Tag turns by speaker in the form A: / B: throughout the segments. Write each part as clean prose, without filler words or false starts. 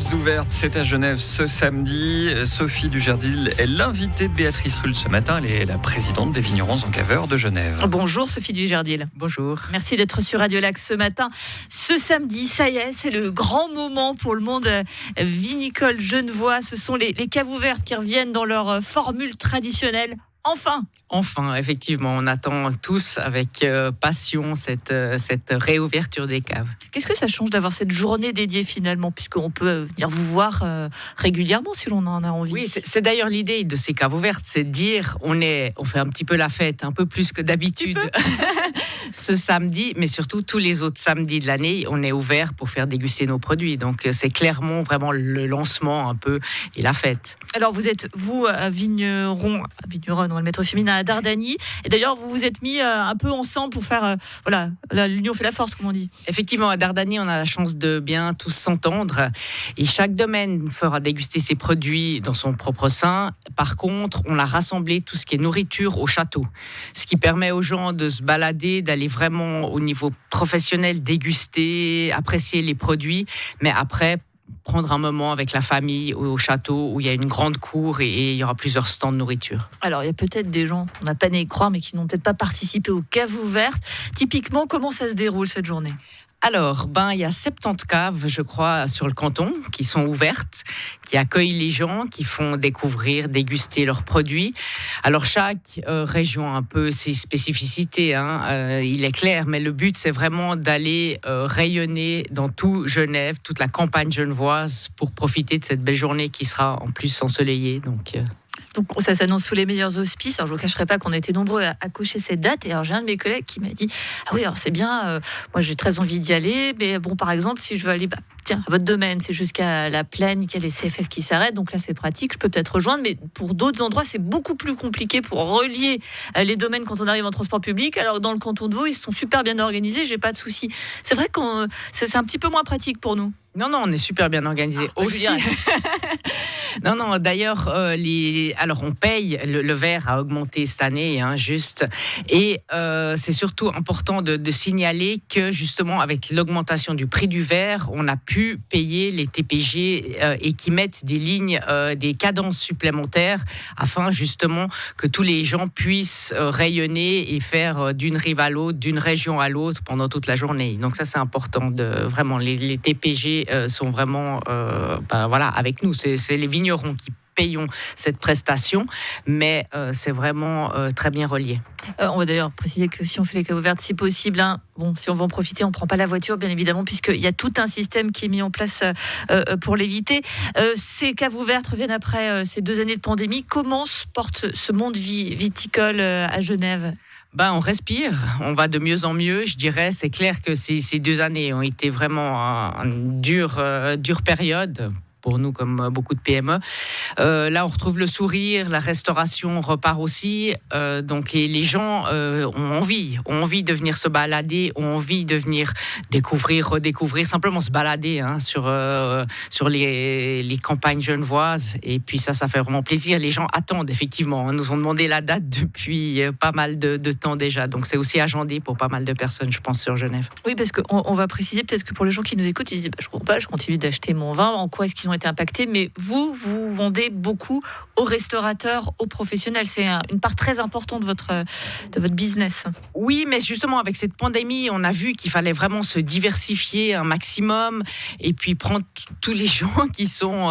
A: Portes ouvertes, c'est à Genève ce samedi. Sophie Dujardil est l'invitée de Béatrice Rulle ce matin. Elle est la présidente des vignerons en caveur de Genève.
B: Bonjour Sophie Dujardil.
C: Bonjour.
B: Merci d'être sur Radio Lac ce matin. Ce samedi, ça y est, c'est le grand moment pour le monde vinicole genevois. Ce sont les caves ouvertes qui reviennent dans leur formule traditionnelle.
C: Enfin, effectivement, on attend tous avec passion cette réouverture des caves.
B: Qu'est-ce que ça change d'avoir cette journée dédiée finalement, puisqu'on peut venir vous voir régulièrement si l'on en a envie?
C: Oui, c'est d'ailleurs l'idée de ces caves ouvertes, c'est de dire on fait un petit peu la fête, un peu plus que d'habitude ce samedi, mais surtout tous les autres samedis de l'année, on est ouvert pour faire déguster nos produits. Donc c'est clairement vraiment le lancement un peu et la fête.
B: Alors vous êtes, vigneron, on va le mettre au féminin, à Dardani. Et d'ailleurs, vous vous êtes mis un peu ensemble pour faire, l'union fait la force, comme on dit.
C: Effectivement, à Dardani, on a la chance de bien tous s'entendre. Et chaque domaine fera déguster ses produits dans son propre sein. Par contre, on a rassemblé tout ce qui est nourriture au château. Ce qui permet aux gens de se balader, d'aller vraiment au niveau professionnel, déguster, apprécier les produits. Mais après, prendre un moment avec la famille au château où il y a une grande cour et il y aura plusieurs stands de nourriture.
B: Alors, il y a peut-être des gens, on n'a pas né y croire, mais qui n'ont peut-être pas participé aux caves ouvertes. Typiquement, comment ça se déroule cette journée ?
C: Alors, il y a 70 caves, je crois, sur le canton, qui sont ouvertes, qui accueillent les gens, qui font découvrir, déguster leurs produits. Alors, chaque région a un peu ses spécificités, il est clair, mais le but, c'est vraiment d'aller rayonner dans tout Genève, toute la campagne genevoise, pour profiter de cette belle journée qui sera en plus ensoleillée. Donc
B: ça s'annonce sous les meilleurs auspices. Alors je ne vous cacherai pas qu'on était nombreux à cocher cette date. Et alors j'ai un de mes collègues qui m'a dit « Ah oui, alors c'est bien, moi j'ai très envie d'y aller. Mais bon, par exemple, si je veux aller, à votre domaine, c'est jusqu'à la Plaine, qu'il y a les CFF qui s'arrêtent. Donc là, c'est pratique, je peux peut-être rejoindre. Mais pour d'autres endroits, c'est beaucoup plus compliqué pour relier les domaines quand on arrive en transport public. Alors dans le canton de Vaud, ils sont super bien organisés, j'ai pas de soucis. C'est vrai que c'est un petit peu moins pratique pour nous.
C: Non, on est super bien organisé aussi. Non, d'ailleurs, alors on paye, le verre a augmenté cette année, juste. Et c'est surtout important de signaler que justement, avec l'augmentation du prix du verre, on a pu payer les TPG et qui mettent des lignes, des cadences supplémentaires afin justement que tous les gens puissent rayonner et faire d'une rive à l'autre, d'une région à l'autre pendant toute la journée. Donc ça, c'est important. Vraiment, les TPG sont vraiment avec nous. C'est les vignerons qui payons cette prestation, mais c'est vraiment très bien relié.
B: On va d'ailleurs préciser que si on fait les caves ouvertes, si possible, si on veut en profiter, on ne prend pas la voiture, bien évidemment, puisqu'il y a tout un système qui est mis en place pour l'éviter. Ces caves ouvertes reviennent après ces 2 années de pandémie. Comment se porte ce monde viticole à Genève ?
C: On respire, on va de mieux en mieux, je dirais. C'est clair que ces 2 années ont été vraiment une dure période pour nous, comme beaucoup de PME. Là, on retrouve le sourire, la restauration repart aussi. Donc, et les gens ont envie de venir se balader, ont envie de venir découvrir, redécouvrir, simplement se balader sur les campagnes genevoises. Et puis ça fait vraiment plaisir. Les gens attendent, effectivement. Ils nous ont demandé la date depuis pas mal de temps déjà. Donc, c'est aussi agendé pour pas mal de personnes, je pense, sur Genève.
B: Oui, parce qu'on va préciser peut-être que pour les gens qui nous écoutent, ils disent je comprends pas, je continue d'acheter mon vin. En quoi est-ce qu'ils ont été impactés? Mais vous vendez beaucoup aux restaurateurs, aux professionnels. C'est une part très importante de votre business.
C: Oui, mais justement, avec cette pandémie, on a vu qu'il fallait vraiment se diversifier un maximum et puis prendre tous les gens qui sont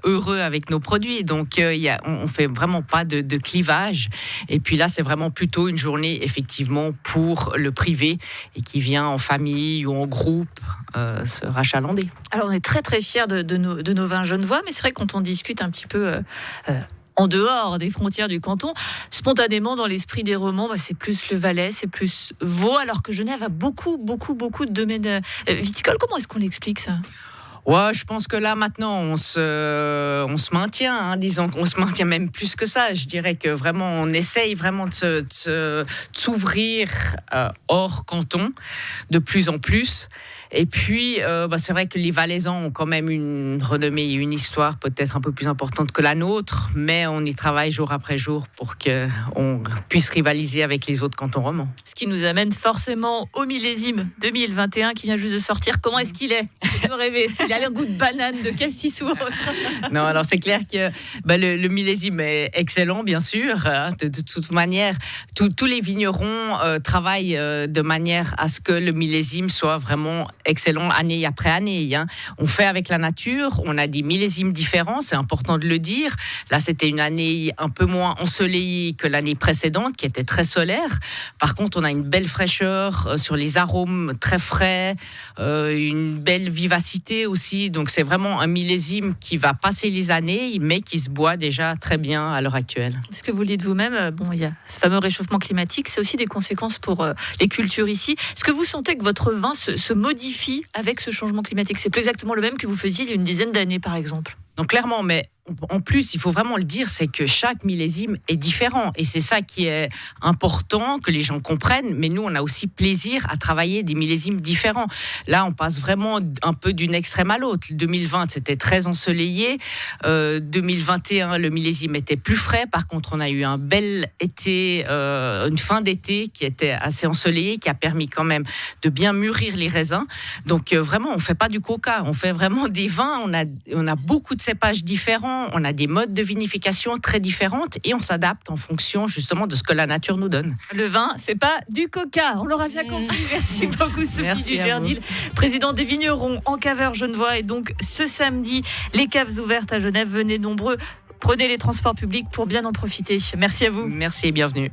C: heureux avec nos produits. Donc, on fait vraiment pas de clivage. Et puis là, c'est vraiment plutôt une journée, effectivement, pour le privé et qui vient en famille ou en groupe se rachalander.
B: Alors, on est très, très fiers de nos vins genevois, mais c'est vrai que quand on discute un petit peu en dehors des frontières du canton, spontanément, dans l'esprit des romans, c'est plus le Valais, c'est plus Vaud, alors que Genève a beaucoup, beaucoup, beaucoup de domaines viticoles. Comment est-ce qu'on explique ça ?
C: Ouais, je pense que là, maintenant, on se maintient, disons qu'on se maintient même plus que ça. Je dirais que vraiment, on essaye vraiment de s'ouvrir hors canton de plus en plus. Et puis, c'est vrai que les Valaisans ont quand même une renommée et une histoire peut-être un peu plus importante que la nôtre, mais on y travaille jour après jour pour qu'on puisse rivaliser avec les autres cantons romans.
B: Ce qui nous amène forcément au millésime 2021 qui vient juste de sortir. Comment est-ce qu'il est? Vous rêvez? Est-ce qu'il a le goût de banane, de cassis ou autre?
C: Non, alors c'est clair que le millésime est excellent, bien sûr. De toute manière, tous les vignerons travaillent de manière à ce que le millésime soit vraiment excellent année après année. On fait avec la nature, on a des millésimes différents, c'est important de le dire. Là, c'était une année un peu moins ensoleillée que l'année précédente, qui était très solaire. Par contre, on a une belle fraîcheur sur les arômes très frais, une belle vivacité aussi. Donc, c'est vraiment un millésime qui va passer les années, mais qui se boit déjà très bien à l'heure actuelle.
B: Ce que vous le dites vous-même, il y a ce fameux réchauffement climatique, c'est aussi des conséquences pour les cultures ici. Est-ce que vous sentez que votre vin se modifie avec ce changement climatique? C'est plus exactement le même que vous faisiez il y a une dizaine d'années, par exemple.
C: Donc clairement, mais en plus, il faut vraiment le dire, c'est que chaque millésime est différent. Et c'est ça qui est important, que les gens comprennent. Mais nous, on a aussi plaisir à travailler des millésimes différents. Là, on passe vraiment un peu d'une extrême à l'autre. 2020, c'était très ensoleillé. 2021, le millésime était plus frais. Par contre, on a eu un bel été, une fin d'été qui était assez ensoleillée, qui a permis quand même de bien mûrir les raisins. Donc vraiment, on ne fait pas du coca. On fait vraiment des vins. On a beaucoup de cépages différents. On a des modes de vinification très différentes et on s'adapte en fonction justement de ce que la nature nous donne.
B: Le vin, c'est pas du coca, on l'aura bien compris. Merci beaucoup Sophie Dujardil, présidente des vignerons en Caveur Genevois. Et donc ce samedi, les caves ouvertes à Genève, venez nombreux, prenez les transports publics pour bien en profiter. Merci à vous.
C: Merci et bienvenue.